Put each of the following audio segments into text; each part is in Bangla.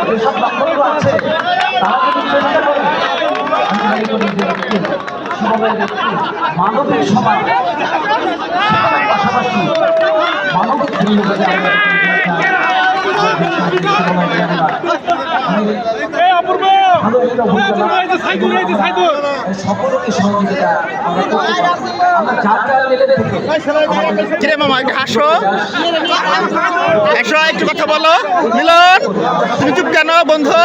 যেসব লক্ষ্যগুলো আছে তারা যদি চেষ্টা করে মানবিক সমাজ পাশাপাশি মানবিক সকলকে সহযোগিতা আমরা যার যার লেভেল থেকে মামা একটু হাসো, একটু কথা বলো। মিলন, তুমি চুপ কেন বন্ধু?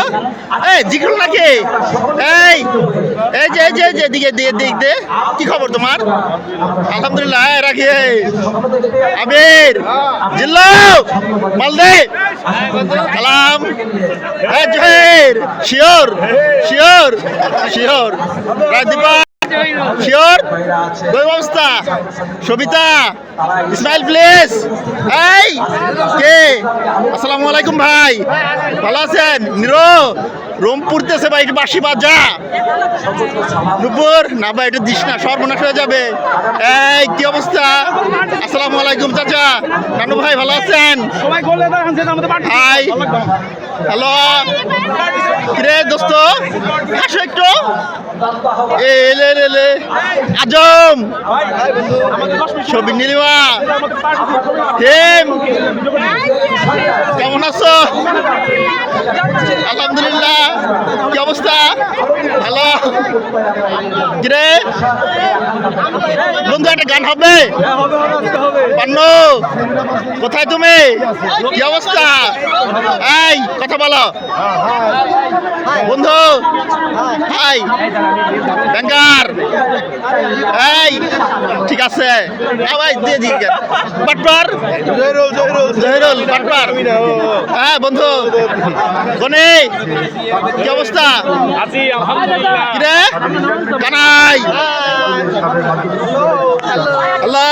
এই জিগল নাকি? এই এই যে দিকে দে, কি খবর তোমার? আলহামদুলিল্লাহ। রাখি আবির জিল্লো মালদে কালাম জহের শিওর রাজদীপা শিওর দই অবস্থা সবিতা ইসমাইল প্লিজ। এই কে? আসসালামু আলাইকুম ভাই, ভালো আছেন? নিরো রোম পুড়তেছে ভাই, একটু বাসি বাজা। নুপুর না ভাই, একটু দিস না, সর্বনাশ হয়ে যাবে। এই কি অবস্থা? আসসালামু আলাইকুম চাচা। নানু ভাই ভালো আছেন? হাই হ্যালো, কিরে দোস্ত আসো একটু। এলে আজম ছবি নীলিমা হেম, কেমন আছো? আলহামদুলিল্লাহ। কি অবস্থা? হ্যালো কিরে বন্ধু, একটা গান হবে? পান্নু কোথায় তুমি? কি অবস্থা? এই কথা বলো বন্ধু। হাই ব্যাংকার। এই ঠিক আছে ভাই, দিয়ে দিই বাটপার জহিরুল বাটপার। হ্যাঁ বন্ধু গনি, কি অবস্থা? কিরে কানাই? হ্যালো